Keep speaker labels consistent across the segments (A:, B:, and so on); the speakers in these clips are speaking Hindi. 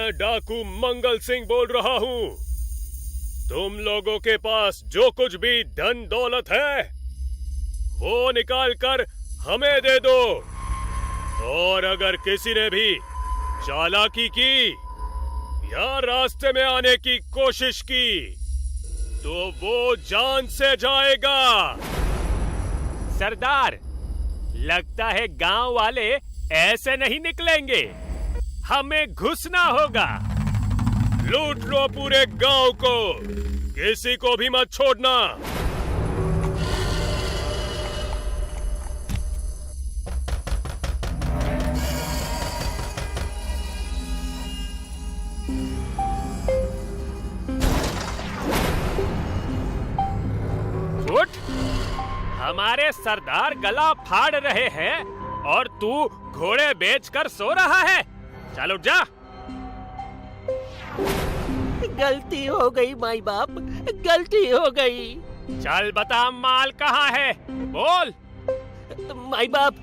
A: मैं डाकू मंगल सिंह बोल रहा हूँ। तुम लोगों के पास जो कुछ भी धन दौलत है वो निकाल कर हमें दे दो, और अगर किसी ने भी चालाकी की या रास्ते में आने की कोशिश की तो वो जान से जाएगा।
B: सरदार, लगता है गांव वाले ऐसे नहीं निकलेंगे, हमें घुसना होगा।
A: लूट लो पूरे गांव को, किसी को भी मत छोड़ना।
B: उठ, हमारे सरदार गला फाड़ रहे हैं और तू घोड़े बेचकर सो रहा है। चल उठ जा।
C: गलती हो गई माई बाप, गलती हो गई।
B: चल बता, माल कहाँ है, बोल।
C: माई बाप,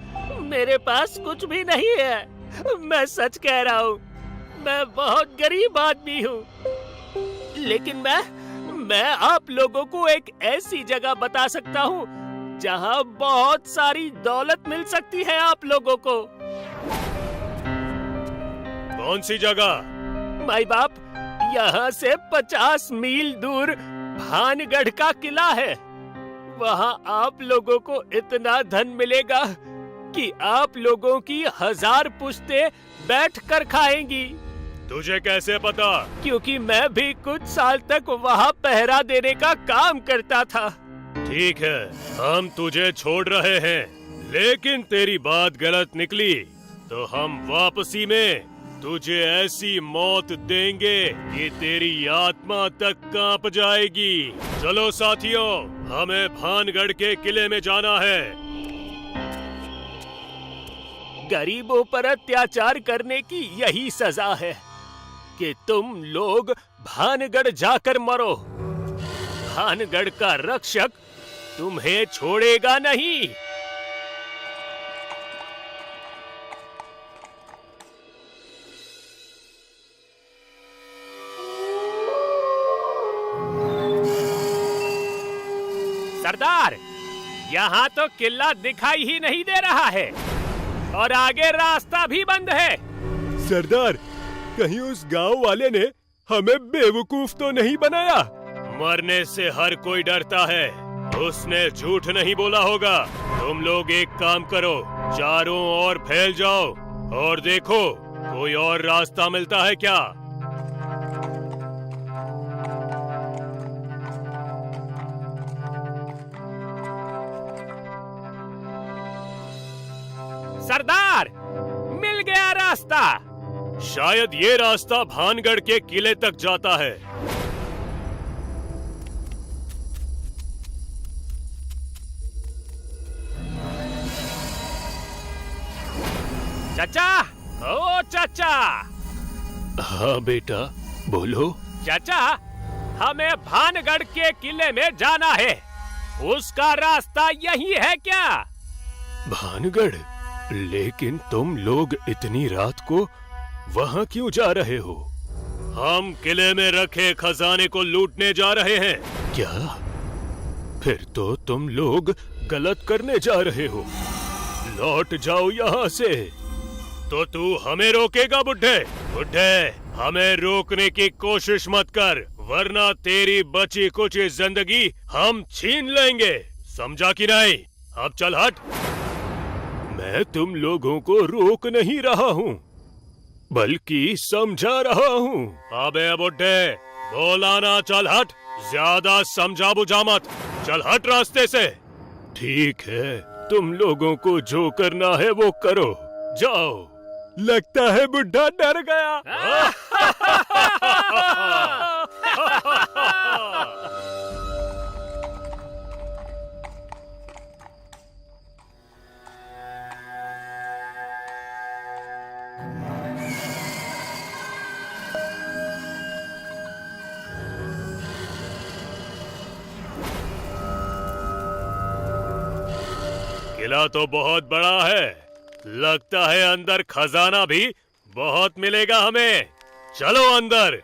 C: मेरे पास कुछ भी नहीं है। मैं सच कह रहा हूँ, मैं बहुत गरीब आदमी हूँ। लेकिन मैं आप लोगों को एक ऐसी जगह बता सकता हूँ जहाँ बहुत सारी दौलत मिल सकती है आप लोगों को।
A: कौन सी जगह?
C: माई बाप, यहाँ से 50 मील दूर भानगढ़ का किला है। वहाँ आप लोगों को इतना धन मिलेगा कि आप लोगों की 1000 पुश्तें बैठकर खाएंगी।
A: तुझे कैसे पता?
C: क्योंकि मैं भी कुछ साल तक वहाँ पहरा देने का काम करता था।
A: ठीक है, हम तुझे छोड़ रहे हैं, लेकिन तेरी बात गलत निकली तो हम वापसी में तुझे ऐसी मौत देंगे कि तेरी आत्मा तक कांप जाएगी। चलो साथियों, हमें भानगढ़ के किले में जाना है।
C: गरीबों पर अत्याचार करने की यही सजा है कि तुम लोग भानगढ़ जाकर मरो। भानगढ़ का रक्षक तुम्हें छोड़ेगा नहीं।
B: सरदार, यहाँ तो किला दिखाई ही नहीं दे रहा है और आगे रास्ता भी बंद है।
A: सरदार, कहीं उस गांव वाले ने हमें बेवकूफ तो नहीं बनाया? मरने से हर कोई डरता है, उसने झूठ नहीं बोला होगा। तुम लोग एक काम करो, चारों ओर फैल जाओ और देखो कोई और रास्ता मिलता है क्या।
B: सरदार, मिल गया रास्ता।
A: शायद ये रास्ता भानगढ़ के किले तक जाता है।
B: चाचा, ओ चाचा।
A: हाँ बेटा, बोलो।
B: चाचा, हमें भानगढ़ के किले में जाना है, उसका रास्ता यही है क्या?
A: भानगढ़? लेकिन तुम लोग इतनी रात को वहाँ क्यों जा रहे हो? हम किले में रखे खजाने को लूटने जा रहे हैं। क्या? फिर तो तुम लोग गलत करने जा रहे हो। लौट जाओ यहाँ से। तो तू हमें रोकेगा बुड्ढे? बुड्ढे, हमें रोकने की कोशिश मत कर, वरना तेरी बची कुची जिंदगी हम छीन लेंगे, समझा कि नहीं? अब चल हट। मैं तुम लोगों को रोक नहीं रहा हूँ, बल्कि समझा रहा हूँ। अबे बुड्ढे, बोला ना चल हट, ज्यादा समझा बुझा मत, चल हट रास्ते से। ठीक है, तुम लोगों को जो करना है वो करो, जाओ। लगता है बुड्ढा डर गया। किला तो बहुत बड़ा है, लगता है अंदर खजाना भी बहुत मिलेगा हमें। चलो अंदर।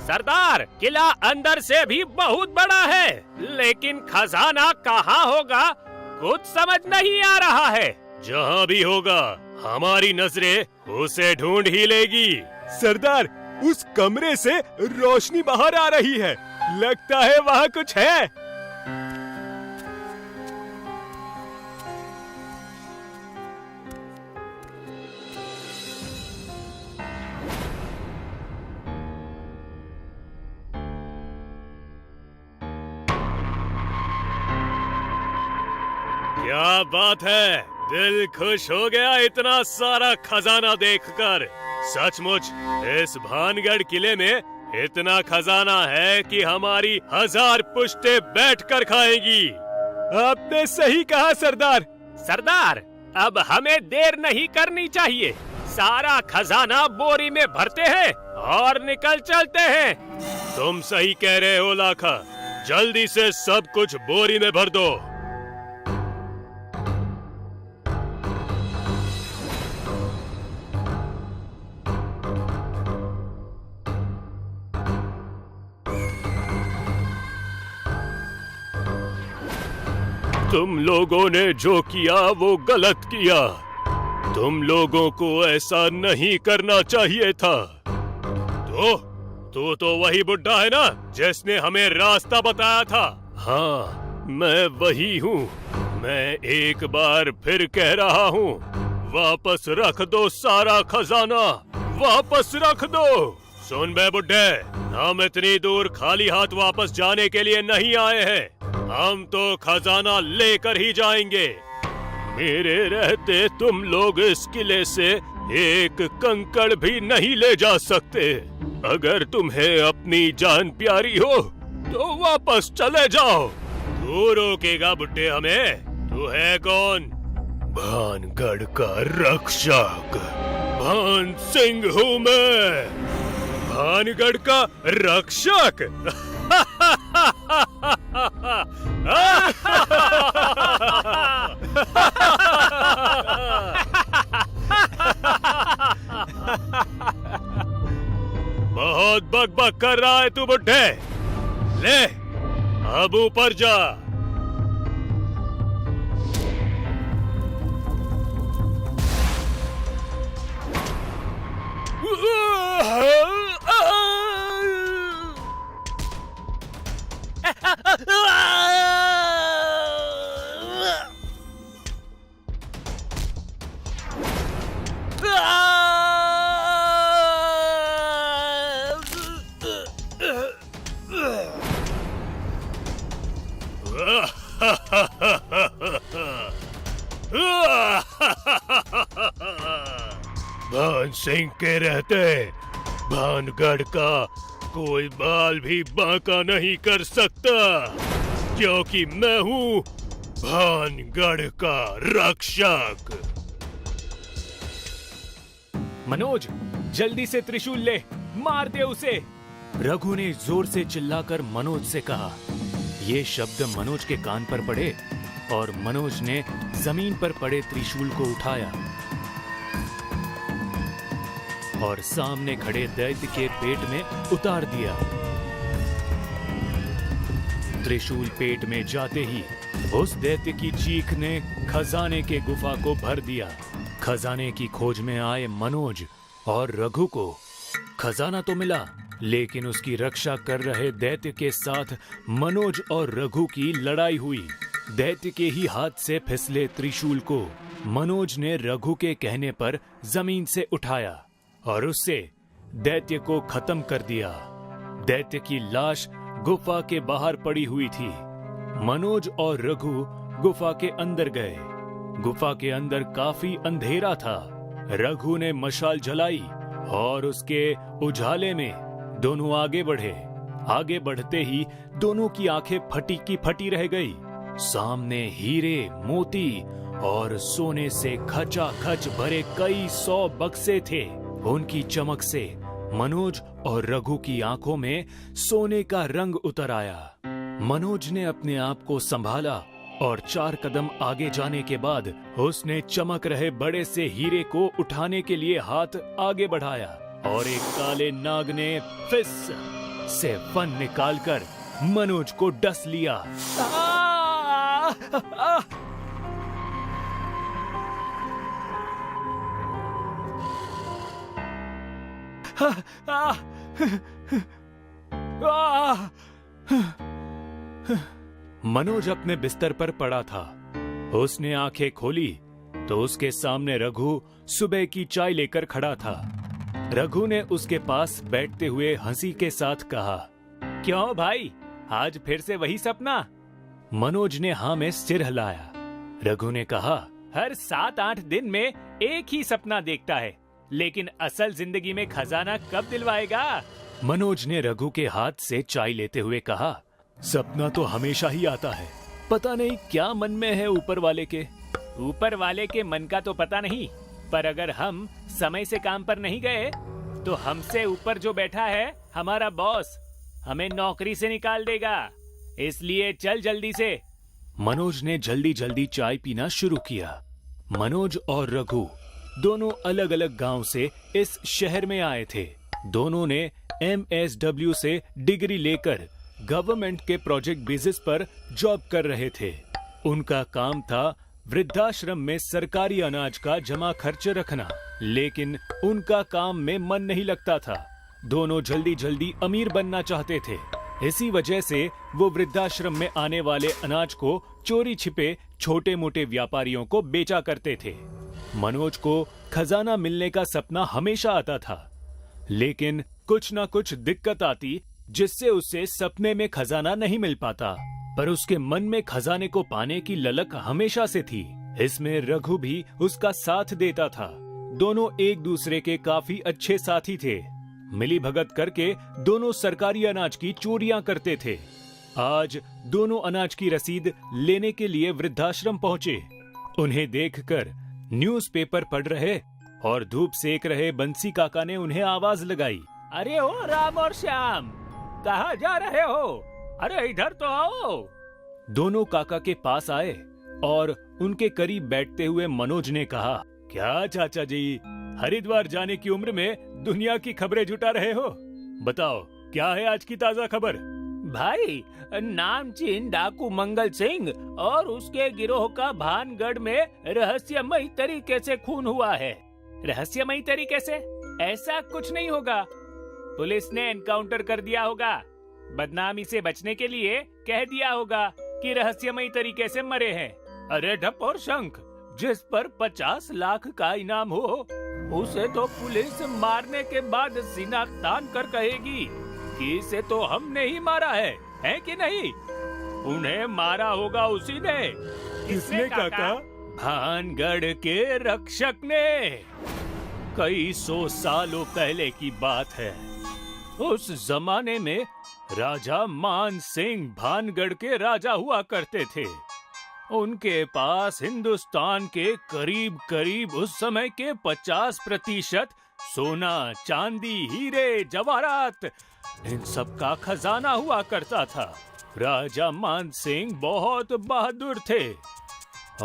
B: सरदार, किला अंदर से भी बहुत बड़ा है, लेकिन खजाना कहाँ होगा कुछ समझ नहीं आ रहा है।
A: जहाँ भी होगा हमारी नजरें उसे ढूंढ ही लेगी।
D: सरदार, उस कमरे से रोशनी बाहर आ रही है। लगता है वहाँ कुछ है।
A: क्या बात है, दिल खुश हो गया इतना सारा खजाना देखकर। सचमुच इस भानगढ़ किले में इतना खजाना है कि हमारी 1000 पुश्ते बैठकर खाएंगी।
D: आपने सही कहा सरदार।
B: सरदार, अब हमें देर नहीं करनी चाहिए। सारा खजाना बोरी में भरते हैं और निकल चलते हैं।
A: तुम सही कह रहे हो लाखा, जल्दी से सब कुछ बोरी में भर दो। तुम लोगों ने जो किया वो गलत किया। तुम लोगों को ऐसा नहीं करना चाहिए था। तो वही बुड्ढा है ना जिसने हमें रास्ता बताया था? हाँ, मैं वही हूँ। मैं एक बार फिर कह रहा हूँ, वापस रख दो सारा खजाना, वापस रख दो। सुन बे बुड्ढे, हम इतनी दूर खाली हाथ वापस जाने के लिए नहीं आए हैं। हम तो खजाना लेकर ही जाएंगे। मेरे रहते तुम लोग इस किले से एक कंकड़ भी नहीं ले जा सकते। अगर तुम्हें अपनी जान प्यारी हो तो वापस चले जाओ। तू रोकेगा बुड्ढे हमें? तू है कौन? भानगढ़ का रक्षक भान सिंह हूँ मैं। भानगढ़ का रक्षक? बहुत बकबक कर रहा है तू बुड्ढे। ले, अब ऊपर जा। भान सिंह के रहते भानगढ़ का कोई बाल भी बांका नहीं कर सकता, क्योंकि मैं हूँ भानगढ़ का रक्षक।
D: मनोज, जल्दी से त्रिशूल ले, मार दे उसे।
E: रघु ने जोर से चिल्लाकर मनोज से कहा। ये शब्द मनोज के कान पर पड़े और मनोज ने जमीन पर पड़े त्रिशूल को उठाया और सामने खड़े दैत्य के पेट में उतार दिया। त्रिशूल पेट में जाते ही उस दैत्य की चीख ने खजाने के गुफा को भर दिया। खजाने की खोज में आए मनोज और रघु को खजाना तो मिला, लेकिन उसकी रक्षा कर रहे दैत्य के साथ मनोज और रघु की लड़ाई हुई। दैत्य के ही हाथ से फिसले त्रिशूल को मनोज ने रघु के कहने पर जमीन से उठाया और उससे दैत्य को खत्म कर दिया। दैत्य की लाश गुफा के बाहर पड़ी हुई थी। मनोज और रघु गुफा के अंदर गए। गुफा के अंदर काफी अंधेरा था। रघु ने मशाल जलाई और उसके उजाले में दोनों आगे बढ़े। आगे बढ़ते ही दोनों की आंखें फटी की फटी रह गई। सामने हीरे, मोती और सोने से खचाखच भरे कई 100 बक्से थे। उनकी चमक से मनोज और रघु की आंखों में सोने का रंग उतर आया। मनोज ने अपने आप को संभाला और 4 कदम आगे जाने के बाद उसने चमक रहे बड़े से हीरे को उठाने के लिए हाथ आगे बढ़ाया और एक काले नाग ने फिस से फन निकालकर मनोज को डस लिया। मनोज अपने बिस्तर पर पड़ा था। उसने आंखें खोली तो उसके सामने रघु सुबह की चाय लेकर खड़ा था। रघु ने उसके पास बैठते हुए हंसी के साथ कहा, क्यों भाई, आज फिर से वही सपना? मनोज ने हाँ में सिर हिलाया। रघु ने कहा, हर 7-8 दिन में एक ही सपना देखता है, लेकिन असल जिंदगी में खजाना कब दिलवाएगा? मनोज ने रघु के हाथ से चाय लेते हुए कहा, सपना तो हमेशा ही आता है, पता नहीं क्या मन में है ऊपर वाले के। ऊपर वाले के मन का तो पता नहीं, पर अगर हम समय से काम पर नहीं गए तो हमसे ऊपर जो बैठा है हमारा बॉस हमें नौकरी से निकाल देगा, इसलिए चल जल्दी से। मनोज ने जल्दी जल्दी चाय पीना शुरू किया। मनोज और रघु दोनों अलग अलग गांव से इस शहर में आए थे। दोनों ने MSW से डिग्री लेकर गवर्नमेंट के प्रोजेक्ट बेसिस पर जॉब कर रहे थे। उनका काम था वृद्धाश्रम में सरकारी अनाज का जमा खर्च रखना, लेकिन उनका काम में मन नहीं लगता था। दोनों जल्दी जल्दी अमीर बनना चाहते थे। इसी वजह से वो वृद्धाश्रम में आने वाले अनाज को चोरी छिपे छोटे मोटे व्यापारियों को बेचा करते थे। मनोज को खजाना मिलने का सपना हमेशा आता था, लेकिन कुछ ना कुछ दिक्कत आती जिससे उसे सपने में खजाना नहीं मिल पाता। पर उसके मन में खजाने को पाने की ललक हमेशा से थी। इसमें रघु भी उसका साथ देता था। दोनों एक दूसरे के काफी अच्छे साथी थे। मिली भगत करके दोनों सरकारी अनाज की चोरियां करते थे। आज दोनों अनाज की रसीद लेने के लिए वृद्धाश्रम पहुंचे। उन्हें देखकर न्यूज़पेपर पढ़ रहे और धूप सेक रहे बंसी काका ने उन्हें आवाज लगाई,
C: अरे ओ राम और श्याम, कहाँ जा रहे हो? अरे इधर तो आओ।
E: दोनों काका के पास आए और उनके करीब बैठते हुए मनोज ने कहा, क्या चाचा जी, हरिद्वार जाने की उम्र में दुनिया की खबरें जुटा रहे हो? बताओ क्या है आज की ताजा खबर?
C: भाई, नामचीन डाकू मंगल सिंह और उसके गिरोह का भानगढ़ में रहस्यमयी तरीके से खून हुआ है।
B: रहस्यमयी तरीके से? ऐसा कुछ नहीं होगा। पुलिस ने एनकाउंटर कर दिया होगा। बदनामी से बचने के लिए कह दिया होगा कि रहस्यमयी तरीके से मरे हैं।
C: अरे ढप और शंख, जिस पर 50 लाख का इनाम हो उसे तो पुलिस मारने के बाद सीना तान कर कहेगी कि इसे तो हमने ही मारा है कि नहीं? उन्हें मारा होगा उसी ने।
D: किसने काका?
C: भानगढ़ के रक्षक ने। कई 100 सालों पहले की बात है। उस जमाने में राजा मान सिंह भानगढ़ के राजा हुआ करते थे। उनके पास हिंदुस्तान के करीब करीब उस समय के 50% सोना, चांदी, हीरे, जवाहरात, इन सब का खजाना हुआ करता था। राजा मान सिंह बहुत बहादुर थे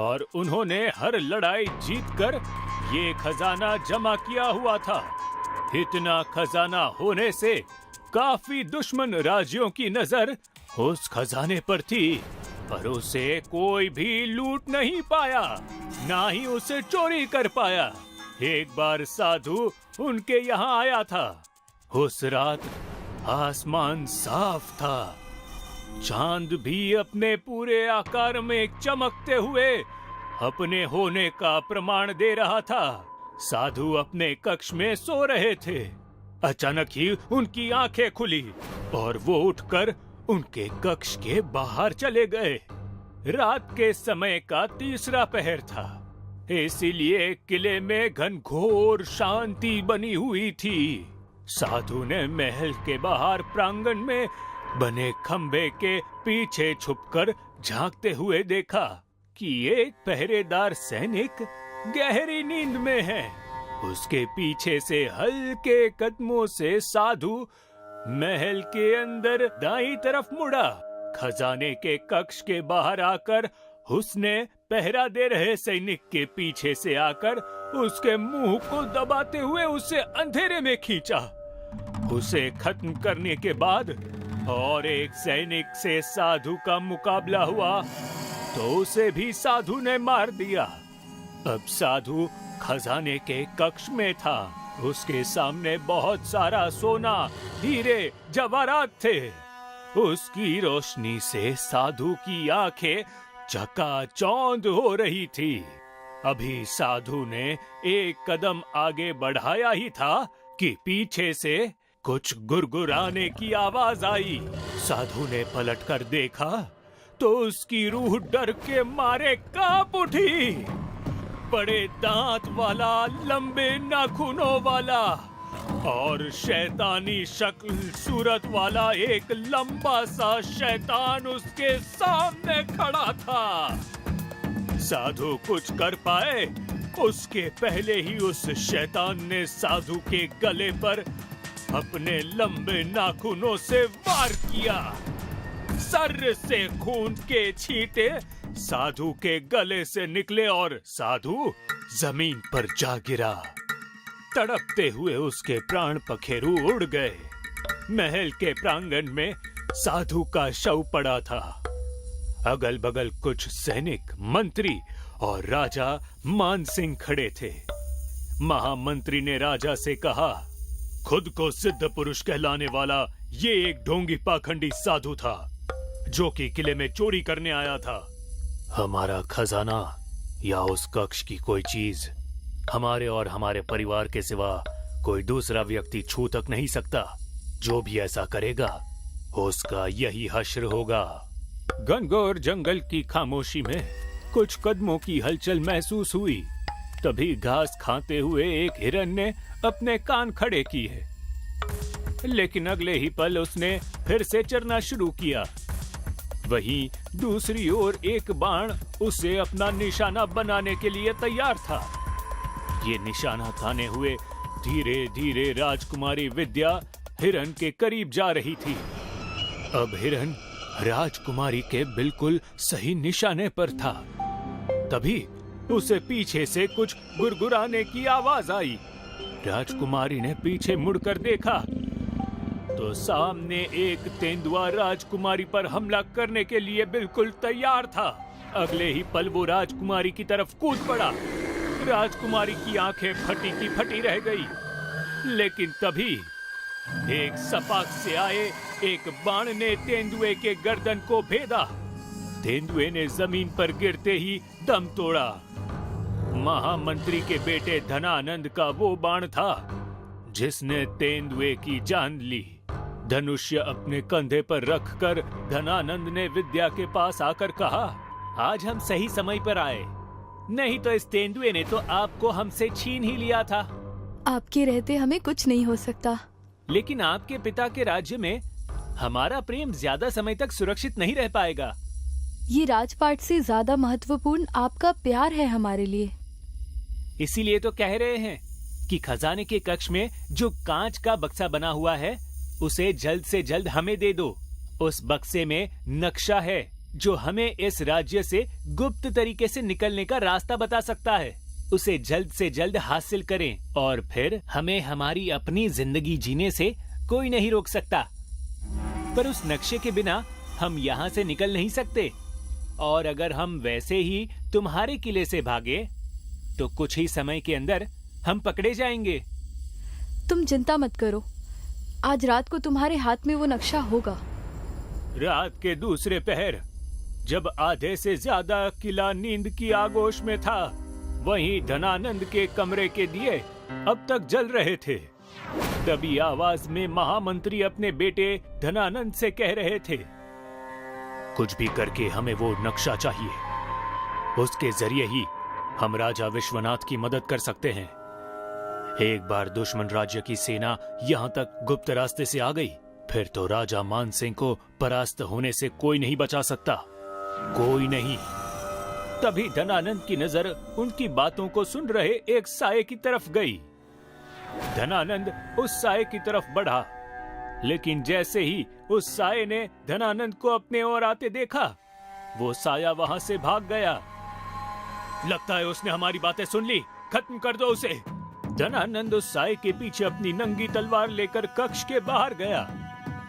C: और उन्होंने हर लड़ाई जीतकर ये खजाना जमा किया हुआ था। इतना खजाना होने से काफी दुश्मन राज्यों की नजर उस खजाने पर थी, पर उसे कोई भी लूट नहीं पाया, ना ही उसे चोरी कर पाया। एक बार साधु उनके यहाँ आया था। उस रात आसमान साफ था। चांद भी अपने पूरे आकार में चमकते हुए अपने होने का प्रमाण दे रहा था। साधु अपने कक्ष में सो रहे थे। अचानक ही उनकी आंखें खुली और वो उठकर उनके कक्ष के बाहर चले गए। रात के समय का 3रा पहर था, इसीलिए किले में घनघोर शांति बनी हुई थी। साधु ने महल के बाहर प्रांगण में बने खंबे के पीछे छुपकर झांकते हुए देखा
E: कि एक पहरेदार सैनिक गहरी नींद में है। उसके पीछे से हल्के कदमों से साधु महल के अंदर दाईं तरफ मुड़ा। खजाने के कक्ष के बाहर आकर उसने पहरा दे रहे सैनिक के पीछे से आकर उसके मुंह को दबाते हुए उसे अंधेरे में खींचा। उसे खत्म करने के बाद और एक सैनिक से साधु का मुकाबला हुआ तो उसे भी साधु ने मार दिया। अब साधु खजाने के कक्ष में था। उसके सामने बहुत सारा सोना, हीरे, जवाहरात थे। उसकी रोशनी से साधु की आंखें चकाचौंध हो रही थी। अभी साधु ने एक कदम आगे बढ़ाया ही था कि पीछे से कुछ गुरगुराने की आवाज आई। साधु ने पलटकर देखा तो उसकी रूह डर के मारे कांप उठी। बड़े दांत वाला, लंबे नाखूनों वाला और शैतानी शक्ल सूरत वाला एक लंबा सा शैतान उसके सामने खड़ा था। साधु कुछ कर पाए उसके पहले ही उस शैतान ने साधु के गले पर अपने लंबे नाखूनों से वार किया। सर से खून के छींटे साधु के गले से निकले और साधु जमीन पर जा गिरा। तड़पते हुए उसके प्राण पखेरु उड़ गए। महल के प्रांगण में साधु का शव पड़ा था। अगल बगल कुछ सैनिक, मंत्री और राजा मान सिंह खड़े थे। महामंत्री ने राजा से कहा, खुद को सिद्ध पुरुष कहलाने वाला ये एक ढोंगी पाखंडी साधु था जो कि किले में चोरी करने आया था। हमारा खजाना या उस कक्ष की कोई चीज हमारे और हमारे परिवार के सिवा कोई दूसरा व्यक्ति छू तक नहीं सकता। जो भी ऐसा करेगा उसका यही हश्र होगा। घनघोर जंगल की खामोशी में कुछ कदमों की हलचल महसूस हुई। तभी घास खाते हुए एक हिरन ने अपने कान खड़े किए, लेकिन अगले ही पल उसने फिर से चरना शुरू किया। वहीं दूसरी ओर एक बाण उसे अपना निशाना बनाने के लिए तैयार था। ये निशाना ताने हुए धीरे धीरे राजकुमारी विद्या हिरन के करीब जा रही थी। अब हिरन राजकुमारी के बिल्कुल सही निशाने पर था। तभी उसे पीछे से कुछ गुरगुराने की आवाज आई। राजकुमारी ने पीछे मुड़कर देखा तो सामने एक तेंदुआ राजकुमारी पर हमला करने के लिए बिल्कुल तैयार था। अगले ही पल वो राजकुमारी की तरफ कूद पड़ा। राजकुमारी की आंखें फटी की फटी रह गई, लेकिन तभी एक सपाट से आए एक बाण ने तेंदुए के गर्दन को भेदा। तेंदुए ने जमीन पर गिरते ही दम तोड़ा। महामंत्री के बेटे धनानंद का वो बाण था जिसने तेंदुए की जान ली। धनुष्य अपने कंधे पर रखकर धनानंद ने विद्या के पास आकर कहा, आज हम सही समय पर आए, नहीं तो इस तेंदुए ने तो आपको हमसे छीन ही लिया था।
F: आपके रहते हमें कुछ नहीं हो सकता।
B: लेकिन आपके पिता के राज्य में हमारा प्रेम ज्यादा समय तक सुरक्षित नहीं रह पाएगा।
F: ये राजपाट से ज्यादा महत्वपूर्ण आपका प्यार है हमारे लिए।
B: इसीलिए तो कह रहे हैं कि खजाने के कक्ष में जो कांच का बक्सा बना हुआ है उसे जल्द से जल्द हमें दे दो। उस बक्से में नक्शा है जो हमें इस राज्य से गुप्त तरीके से निकलने का रास्ता बता सकता है। उसे जल्द से जल्द हासिल करें और फिर हमें हमारी अपनी जिंदगी जीने से कोई नहीं रोक सकता। पर उस नक्शे के बिना हम यहाँ से निकल नहीं सकते, और अगर हम वैसे ही तुम्हारे किले से भागे तो कुछ ही समय के अंदर हम पकड़े जाएंगे।
F: तुम चिंता मत करो, आज रात को तुम्हारे हाथ में वो नक्शा होगा।
B: रात के दूसरे पहर जब आधे से ज्यादा किला नींद की आगोश में था, वहीं धनानंद के कमरे के दिए अब तक जल रहे थे। तभी आवाज में महामंत्री अपने बेटे धनानंद से कह रहे थे,
E: कुछ भी करके हमें वो नक्शा चाहिए। उसके जरिए ही हम राजा विश्वनाथ की मदद कर सकते हैं। एक बार दुश्मन राज्य की सेना यहाँ तक गुप्त रास्ते से आ गई, फिर तो राजा मान सिंह को परास्त होने से कोई नहीं बचा सकता, कोई नहीं।
B: तभी धनानंद की नजर उनकी बातों को सुन रहे एक साये की तरफ गई। धनानंद उस साये की तरफ बढ़ा, लेकिन जैसे ही उस साये ने धनानंद को अपने ओर आते देखा, वो साया वहां से भाग गया। लगता है उसने हमारी बातें सुन ली, खत्म कर दो उसे। धनानंद उस साये के पीछे अपनी नंगी तलवार लेकर कक्ष के बाहर गया।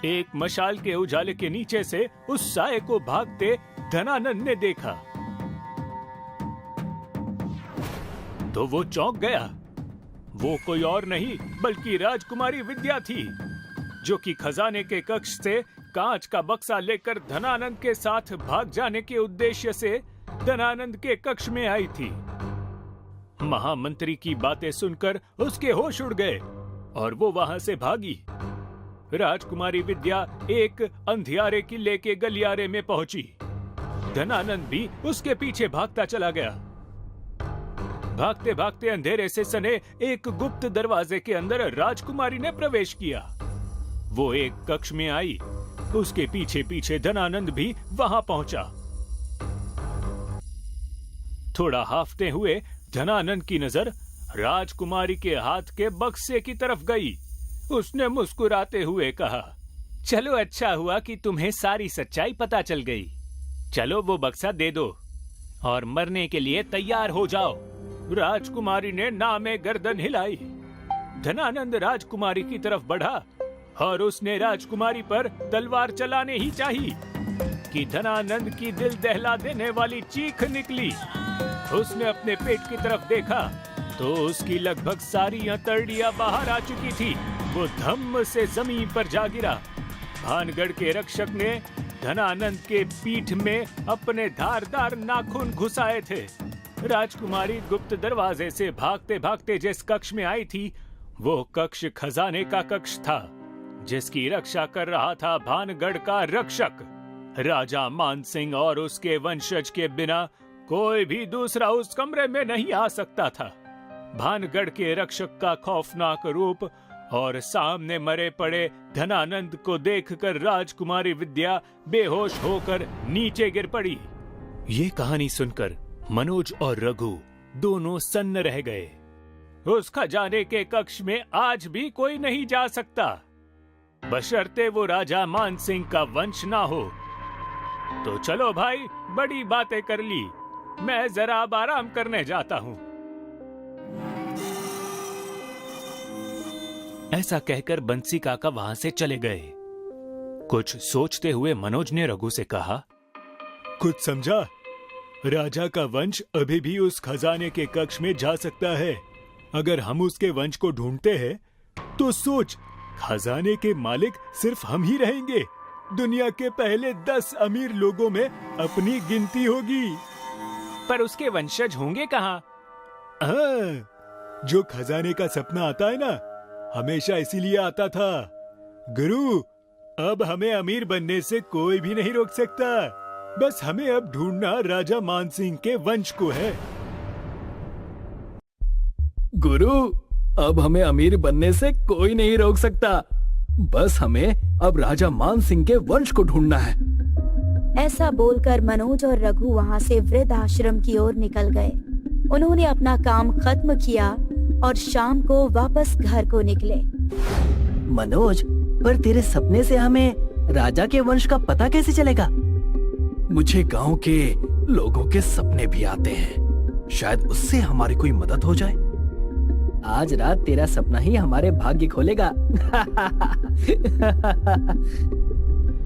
B: एक मशाल के उजाले के नीचे से उस साये को भागते धनानंद ने देखा तो वो चौंक गया। वो कोई और नहीं बल्कि राजकुमारी विद्या थी, जो कि खजाने के कक्ष से कांच का बक्सा लेकर धनानंद के साथ भाग जाने के उद्देश्य से धनानंद के कक्ष में आई थी। महामंत्री की बातें सुनकर उसके होश उड़ गए और वो वहां से भागी। राजकुमारी विद्या एक अंधियारे किले के गलियारे में पहुंची। धनानंद भी उसके पीछे भागता चला गया। भागते भागते अंधेरे से सने एक गुप्त दरवाजे के अंदर राजकुमारी ने प्रवेश किया। वो एक कक्ष में आई। उसके पीछे पीछे धनानंद भी वहां पहुंचा। थोड़ा हाफते हुए धनानंद की नजर राजकुमारी के हाथ के बक्से की तरफ गई। उसने मुस्कुराते हुए कहा, चलो अच्छा हुआ कि तुम्हें सारी सच्चाई पता चल गई। चलो वो बक्सा दे दो और मरने के लिए तैयार हो जाओ। राजकुमारी ने नामे गर्दन हिलाई। धनानंद राजकुमारी की तरफ बढ़ा और उसने राजकुमारी पर तलवार चलाने ही चाहिए कि धनानंद की दिल दहला देने वाली चीख निकली। उसने अपने पेट की तरफ देखा तो उसकी लगभग सारी हथेलियां बाहर आ चुकी थी। वो धम्म से जमीन पर जा गिरा। भानगढ़ के रक्षक ने धनानंद के पीठ में अपने धारदार नाखून घुसाए थे। राजकुमारी गुप्त दरवाजे से भागते भागते जिस कक्ष में आई थी, वो कक्ष खजाने का कक्ष था, जिसकी रक्षा कर रहा था भानगढ़ का रक्षक। राजा मानसिंह और उसके वंशज के बिना कोई भी दूसरा उस कमरे में नहीं आ सकता था। भानगढ़ के रक्षक का खौफनाक रूप और सामने मरे पड़े धनानंद को देखकर राजकुमारी विद्या बेहोश होकर नीचे गिर पड़ी। ये कहानी सुनकर मनोज और रघु दोनों सन्न रह गए। उस खजाने के कक्ष में आज भी कोई नहीं जा सकता, बशर्ते वो राजा मानसिंह का वंश ना हो। तो चलो भाई, बड़ी बातें कर ली, मैं जरा अब आराम करने जाता हूँ। ऐसा कहकर बंसी काका वहां से चले गए। कुछ सोचते हुए मनोज ने रघु से कहा,
D: कुछ समझा? राजा का वंश अभी भी उस खजाने के कक्ष में जा सकता है। अगर हम उसके वंश को ढूंढते हैं तो सोच, खजाने के मालिक सिर्फ हम ही रहेंगे। दुनिया के पहले 10 अमीर लोगों में अपनी गिनती होगी।
B: पर उसके वंशज होंगे कहाँ?
D: हाँ, जो खजाने का सपना आता है ना, हमेशा इसीलिए आता था। गुरु, अब हमें अमीर बनने से कोई भी नहीं रोक सकता। बस हमें अब ढूंढना राजा मानसिंह के वंश को है।
G: गुरु, अब हमें अमीर बनने से कोई नहीं रोक सकता। बस हमें अब राजा मानसिंह के वंश को ढूंढना है।
H: ऐसा बोलकर मनोज और रघु वहां से वृद्ध आश्रम की ओर निकल गए। उन्होंने अपना काम खत्म किया और शाम को वापस घर को निकले।
I: मनोज, पर तेरे सपने से हमें राजा के वंश का पता कैसे चलेगा?
G: मुझे गांव के लोगों के सपने भी आते हैं, शायद उससे हमारी कोई मदद हो जाए।
I: आज रात तेरा सपना ही हमारे भाग्य खोलेगा।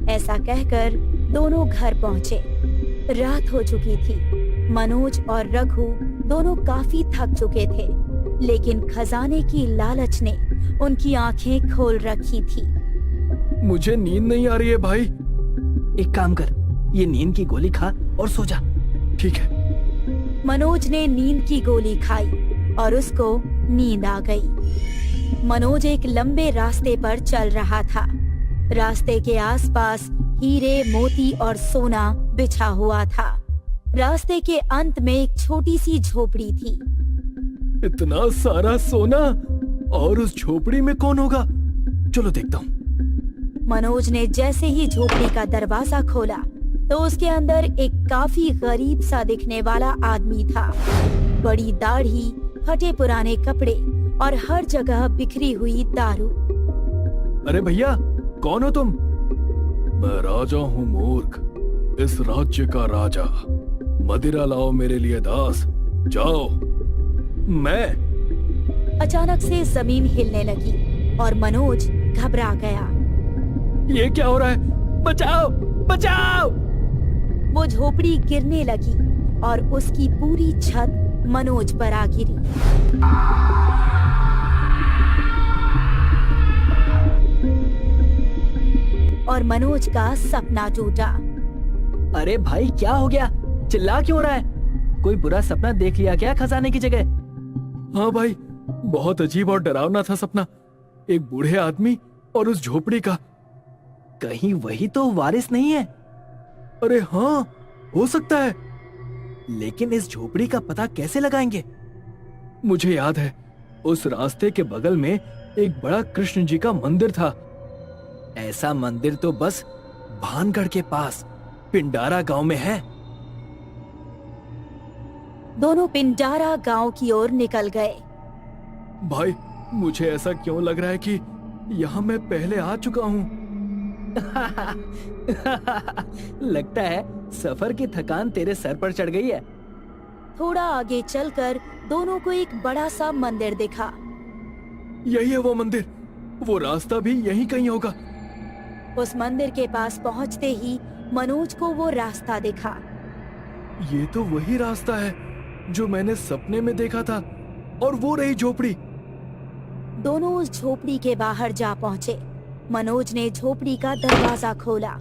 H: ऐसा कहकर दोनों घर पहुँचे। रात हो चुकी थी। मनोज और रघु दोनों काफी थक चुके थे, लेकिन खजाने की लालच ने उनकी आंखें खोल रखी थी।
G: मुझे नींद नहीं आ रही है भाई।
I: एक काम कर, ये नींद की गोली खा और सो जा।
G: ठीक है।
H: मनोज ने नींद की गोली खाई और उसको नींद आ गई। मनोज एक लंबे रास्ते पर चल रहा था। रास्ते के आसपास हीरे, मोती और सोना बिछा हुआ था। रास्ते के अंत में एक छोटी सी झोपड़ी थी।
G: इतना सारा सोना, और उस झोपड़ी में कौन होगा? चलो देखता हूँ।
H: मनोज ने जैसे ही झोपड़ी का दरवाजा खोला, तो उसके अंदर एक काफी गरीब सा दिखने वाला आदमी था। बड़ी दाढ़ी, फटे पुराने कपड़े और हर जगह बिखरी हुई दारू।
G: अरे भैया, कौन हो तुम? मैं राजा हूँ मूर्ख, इस राज्य का राजा। मदिरा लाओ मेरे लिए दास, जाओ। मैं?
H: अचानक से जमीन हिलने लगी और मनोज घबरा गया।
G: ये क्या हो रहा है? बचाओ, बचाओ!
H: वो झोपड़ी गिरने लगी और उसकी पूरी छत मनोज पर आ गिरी। और मनोज का सपना टूटा।
I: अरे भाई, क्या हो गया? चिल्ला क्यों रहा है? कोई बुरा सपना देख लिया क्या खजाने की जगह?
G: हाँ भाई, बहुत अजीब और डरावना था सपना। एक बूढ़े आदमी और उस झोपड़ी का।
I: कहीं वही तो वारिस नहीं है?
G: अरे हाँ, हो सकता है।
I: लेकिन इस झोपड़ी का पता कैसे लगाएंगे?
G: मुझे याद है, उस रास्ते के बगल में एक बड़ा कृष्ण जी का मंदिर था।
I: ऐसा मंदिर तो बस भानगढ़ के पास पिंडारा गांव में है।
H: दोनों पिंडारा गांव की ओर निकल गए।
G: भाई, मुझे ऐसा क्यों लग रहा है कि यहाँ मैं पहले आ चुका हूँ।
I: लगता है सफर की थकान तेरे सर पर चढ़ गई है।
H: थोड़ा आगे चलकर दोनों को एक बड़ा सा मंदिर दिखा।
G: यही है वो मंदिर, वो रास्ता भी यहीं कहीं होगा।
H: उस मंदिर के पास पहुंचते ही मनोज को वो रास्ता दिखा।
G: ये तो वही रास्ता है जो मैंने सपने में देखा था, और वो रही झोपड़ी।
H: दोनों उस झोपड़ी के बाहर जा पहुंचे। मनोज ने झोपड़ी का दरवाजा खोला।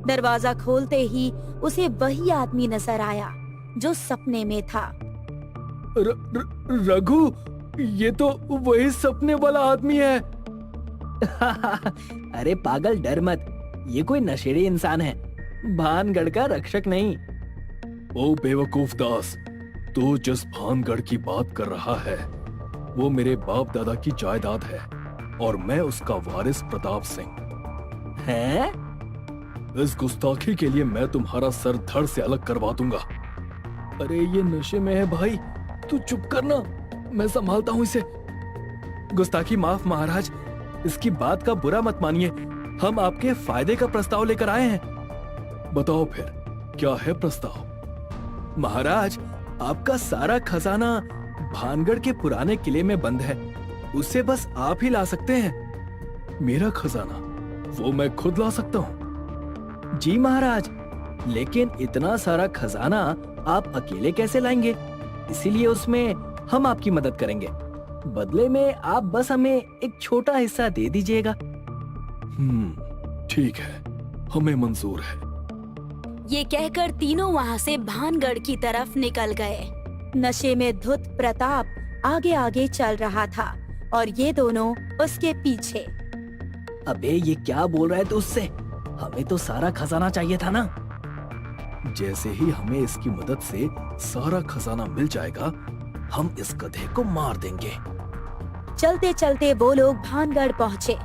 H: दरवाजा खोलते ही उसे वही आदमी नजर आया जो सपने में था।
G: रघु, ये तो वही सपने वाला आदमी है।
I: अरे पागल, डर मत, ये कोई नशेड़ी इंसान है, भानगढ़ का रक्षक नहीं।
G: ओ बेवकूफ दास, तू जिस भानगढ़ की बात कर रहा है वो मेरे बाप दादा की जायदाद है, और मैं उसका वारिस प्रताप सिंह।
I: हैं?
G: इस गुस्ताखी के लिए मैं तुम्हारा सर धड़ से अलग करवा दूंगा। अरे ये नशे में है भाई, तू चुप करना, मैं संभालता हूँ इसे। गुस्ताखी माफ महाराज, इसकी बात का बुरा मत मानिए, हम आपके फायदे का प्रस्ताव लेकर आए हैं। बताओ फिर, क्या है प्रस्ताव? महाराज, आपका सारा खजाना भानगढ़ के पुराने किले में बंद है, उसे बस आप ही ला सकते हैं। मेरा खजाना, वो मैं खुद ला सकता हूँ।
I: जी महाराज, लेकिन इतना सारा खजाना आप अकेले कैसे लाएंगे? इसीलिए उसमें हम आपकी मदद करेंगे। बदले में आप बस हमें एक छोटा हिस्सा दे दीजिएगा।
G: ठीक है, हमें मंजूर है।
H: ये कहकर तीनों वहाँ से भानगढ़ की तरफ निकल गए। नशे में धुत प्रताप आगे आगे चल रहा था और ये दोनों उसके पीछे।
I: अबे ये क्या बोल रहा है तू उससे? हमें तो सारा खजाना चाहिए था ना।
G: जैसे ही हमें इसकी मदद से सारा खजाना मिल जाएगा, हम इस गधे को मार देंगे।
H: चलते चलते वो लोग भानगढ़ पहुँचे।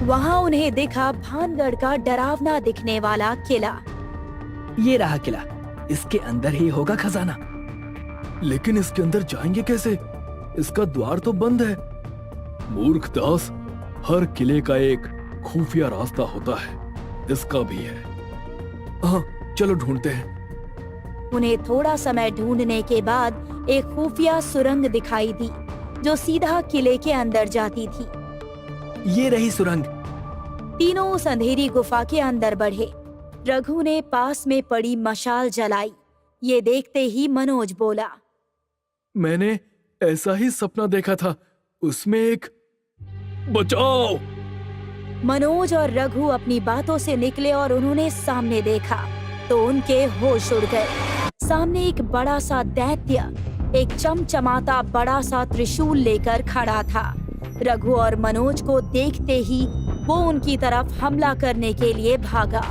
H: वहाँ उन्हें दिखा भानगढ़ का डरावना दिखने वाला किला।
I: ये रहा किला, इसके अंदर ही होगा खजाना।
G: लेकिन इसके अंदर जाएंगे कैसे? इसका द्वार तो बंद है। मूर्ख दास, हर किले का एक खुफिया रास्ता होता है, इसका भी है। हाँ, चलो ढूंढते हैं।
H: उन्हें थोड़ा समय ढूंढने के बाद एक खुफिया सुरंग दिखाई दी जो सीधा किले के अंदर जाती थी।
I: ये रही सुरंग।
H: तीनों उस अंधेरी गुफा के अंदर बढ़े। रघु ने पास में पड़ी मशाल जलाई। ये देखते ही मनोज बोला,
G: मैंने ऐसा ही सपना देखा था, उसमें एक। बचाओ!
H: मनोज और रघु अपनी बातों से निकले और उन्होंने सामने देखा तो उनके होश उड़ गए। सामने एक बड़ा सा दैत्य एक चमचमाता बड़ा सा त्रिशूल लेकर खड़ा था। रघु और मनोज को देखते ही वो उनकी तरफ हमला करने के लिए भागा।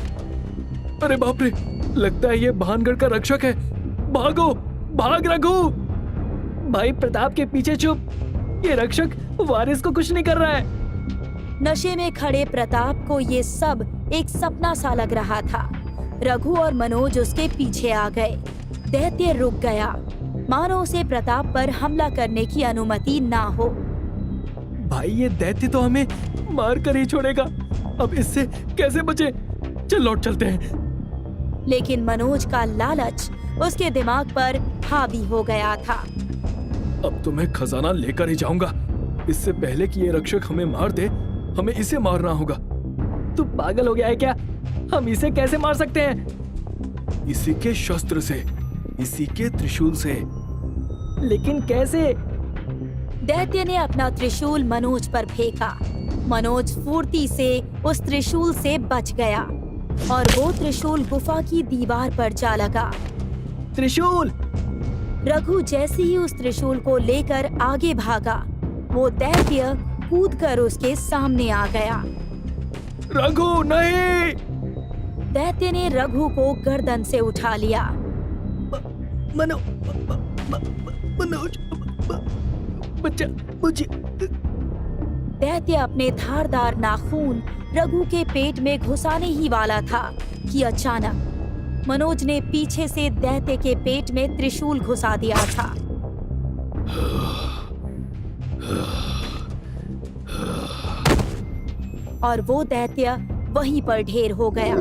G: अरे बाप रे, लगता है ये भानगढ़ का रक्षक है। भागो, भाग रघु!
I: भाई प्रताप के पीछे छुप, ये रक्षक वारिस को कुछ नहीं कर रहा है।
H: नशे में खड़े प्रताप को ये सब एक सपना सा लग रहा था। रघु और मनोज उसके पीछे आ गए। दैत्य रुक गया, मानो उसे प्रताप पर हमला करने की अनुमति ना हो।
G: भाई ये दैत्य तो हमें मार कर ही छोड़ेगा, अब इससे कैसे बचे? चल लौट चलते हैं।
H: लेकिन मनोज का लालच उसके दिमाग पर हावी हो गया था।
G: अब तो मैं खजाना लेकर ही जाऊंगा। इससे पहले कि ये रक्षक हमें मार दे, हमें इसे मारना होगा।
I: तू पागल हो गया है क्या? हम इसे कैसे मार सकते हैं?
G: इसी के शस्त्र से, इसी के त्रिशूल से।
I: लेकिन कैसे?
H: दैत्य ने अपना त्रिशूल मनोज पर फेंका। मनोज फुर्ती से उस त्रिशूल से बच गया और वो त्रिशूल गुफा की दीवार पर जा लगा।
I: त्रिशूल!
H: रघु जैसे ही उस त्रिशूल को लेकर आगे भागा, वो दैत्य कूदकर उसके सामने आ गया।
G: रघु नहीं!
H: दैत्य ने रघु को गर्दन से उठा लिया।
G: मनोज, बच्चा मुझे।
H: दैत्य अपने धारदार नाखून रघु के पेट में घुसाने ही वाला था कि अचानक मनोज ने पीछे से दैत्य के पेट में त्रिशूल घुसा दिया था। और वो दैत्य वहीं पर ढेर हो गया।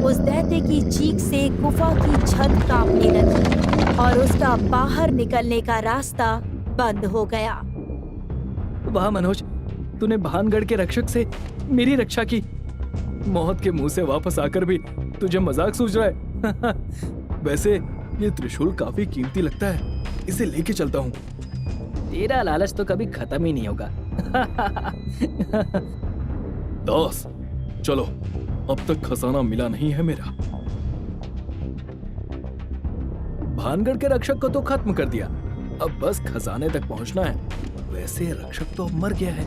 H: उस दैत्य की चीख से गुफा की छत कांपने लगी और उसका बाहर निकलने का रास्ता बंद हो गया।
G: वाह मनोज, तूने भानगढ़ के रक्षक से मेरी रक्षा की। मौत के मुंह से वापस आकर भी तुझे मजाक सूझ रहा है। वैसे ये त्रिशूल काफी कीमती लगता है, इसे लेके चलता हूँ।
I: तेरा लालच तो कभी खत्म ही नहीं होगा।
G: दास, चलो, अब तक खजाना मिला नहीं है मेरा। भानगढ़ के रक्षक को तो खत्म कर दिया, अब बस खजाने तक पहुंचना है। वैसे रक्षक तो अब मर गया है,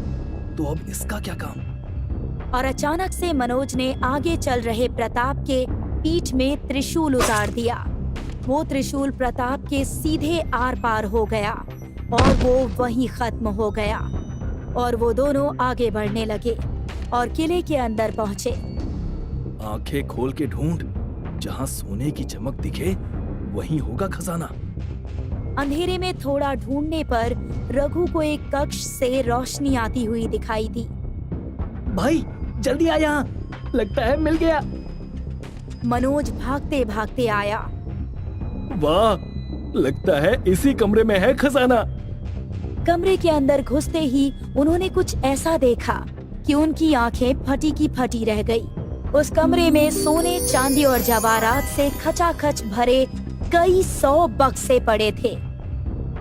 G: तो अब इसका क्या काम?
H: और अचानक से मनोज ने आगे चल रहे प्रताप के पीठ में त्रिशूल उतार दिया। वो त्रिशूल प्रताप के सीधे आर पार हो गया और वो वहीं खत्म हो गया। और वो दोनों आगे बढ़ने लगे और किले के अंदर पहुंचे।
G: आंखें खोल के ढूंढ, जहां सोने की चमक दिखे वहीं होगा खजाना।
H: अंधेरे में थोड़ा ढूंढने पर रघु को एक कक्ष से रोशनी आती हुई दिखाई दी।
I: भाई जल्दी आ यहाँ, लगता है मिल गया।
H: मनोज भागते भागते आया।
G: वाह, लगता है इसी कमरे में है खजाना।
H: कमरे के अंदर घुसते ही उन्होंने कुछ ऐसा देखा कि उनकी आंखें फटी की फटी रह गई। उस कमरे में सोने, चांदी और जवाहरात से खचाखच भरे कई 100 बक्से पड़े थे।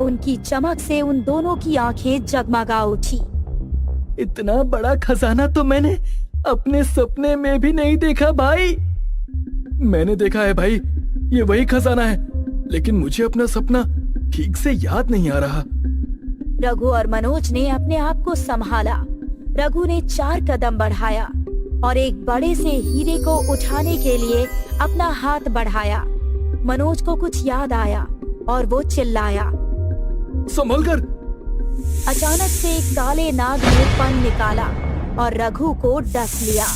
H: उनकी चमक से उन दोनों की आंखें जगमगा उठी।
G: इतना बड़ा खजाना तो मैंने अपने सपने में भी नहीं देखा भाई। मैंने देखा है भाई, ये वही खजाना है, लेकिन मुझे अपना सपना ठीक से याद नहीं आ रहा।
H: रघु और मनोज ने अपने आप को संभाला। रघु ने 4 कदम बढ़ाया और एक बड़े से हीरे को उठाने के लिए अपना हाथ बढ़ाया। मनोज को कुछ याद आया और वो चिल्लाया,
G: संभल कर।
H: अचानक से एक काले नाग ने फन निकाला और रघु को डस लिया।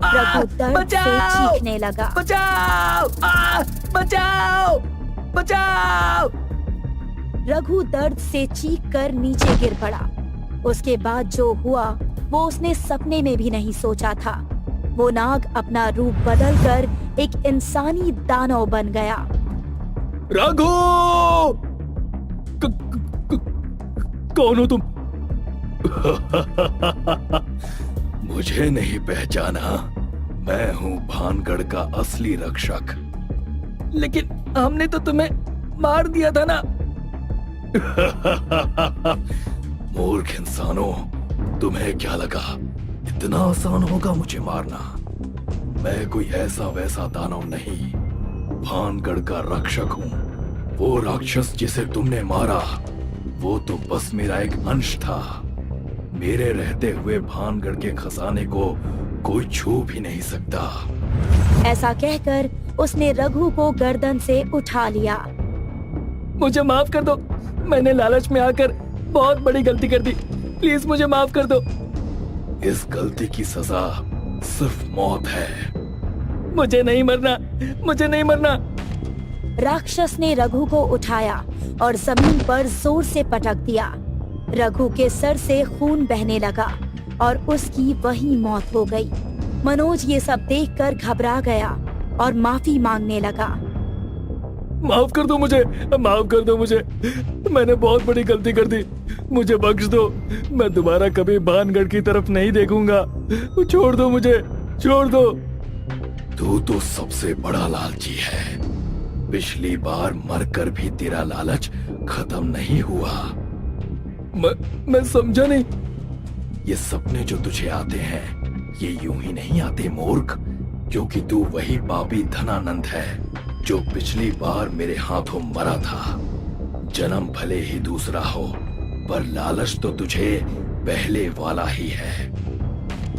H: रघु दर्द से चीखने लगा।
I: बचाओ! बचाओ! बचाओ!
H: रघु दर्द से चीख कर नीचे गिर पड़ा। उसके बाद जो हुआ वो उसने सपने में भी नहीं सोचा था। वो नाग अपना रूप बदलकर एक इंसानी दानव बन गया।
G: रघु! कौन हो तुम? मुझे नहीं पहचाना? मैं हूँ भानगढ़ का असली रक्षक।
I: लेकिन हमने तो तुम्हें मार दिया था ना।
G: मूर्ख इंसानों, तुम्हें क्या लगा इतना आसान होगा मुझे मारना? मैं कोई ऐसा वैसा दानव नहीं, भानगढ़ का रक्षक हूँ। वो राक्षस जिसे तुमने मारा, वो तो बस मेरा एक अंश था। मेरे रहते हुए भानगढ़ के खजाने को कोई छू भी नहीं सकता।
H: ऐसा कहकर उसने रघु को गर्दन से उठा लिया।
I: मुझे माफ कर दो, मैंने लालच में आकर बहुत बड़ी गलती कर दी। प्लीज मुझे माफ कर दो।
G: इस गलती की सजा सिर्फ मौत है।
I: मुझे नहीं मरना, मुझे नहीं मरना।
H: राक्षस ने रघु को उठाया और जमीन पर जोर से पटक दिया। रघु के सर से खून बहने लगा और उसकी वही मौत हो गई। मनोज ये सब देखकर घबरा गया और माफी मांगने लगा।
G: माफ कर दो मुझे, माफ कर दो मुझे। मैंने बहुत बड़ी गलती कर दी, मुझे बख्श दो। मैं दोबारा कभी भानगढ़ की तरफ नहीं देखूंगा। छोड़ दो मुझे, छोड़ दो।
J: तू तो सबसे बड़ा लालची है। पिछली बार मरकर भी तेरा लालच खत्म नहीं हुआ।
G: मैं समझा नहीं।
J: ये सपने जो तुझे आते हैं ये यूं ही नहीं आते मूर्ख, क्योंकि तू वही पापी धनानंद है जो पिछली बार मेरे हाथों मरा था। जन्म भले ही दूसरा हो पर लालच तो तुझे पहले वाला ही है।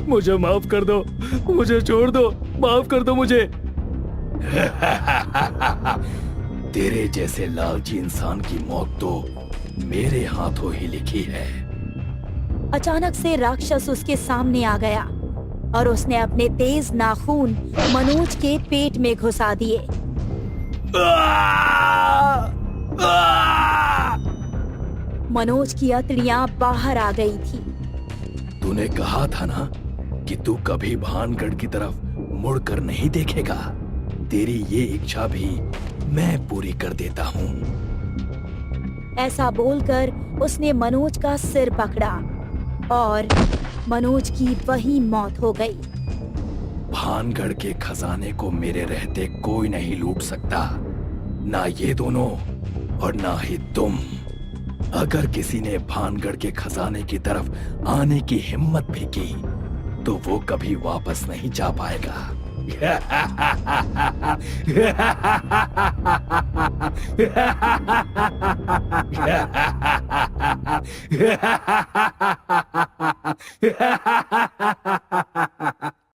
G: मुझे माफ कर दो, मुझे छोड़ दो, माफ कर दो मुझे।
J: तेरे जैसे लालची इंसान की मौत तो मेरे हाथों ही लिखी है।
H: अचानक से राक्षस उसके सामने आ गया और उसने अपने तेज नाखून मनोज के पेट में घुसा दिए। मनोज की अतड़ियां बाहर आ गई थी।
J: तूने कहा था ना कि तू कभी भानगढ़ की तरफ मुड़कर नहीं देखेगा। तेरी ये इच्छा भी मैं पूरी कर देता हूँ।
H: ऐसा बोलकर उसने मनोज का सिर पकड़ा और मनोज की वही मौत हो गई।
J: भानगढ़ के खजाने को मेरे रहते कोई नहीं लूट सकता, ना ये दोनों और ना ही तुम। अगर किसी ने भानगढ़ के खजाने की तरफ आने की हिम्मत भी की तो वो कभी वापस नहीं जा पाएगा।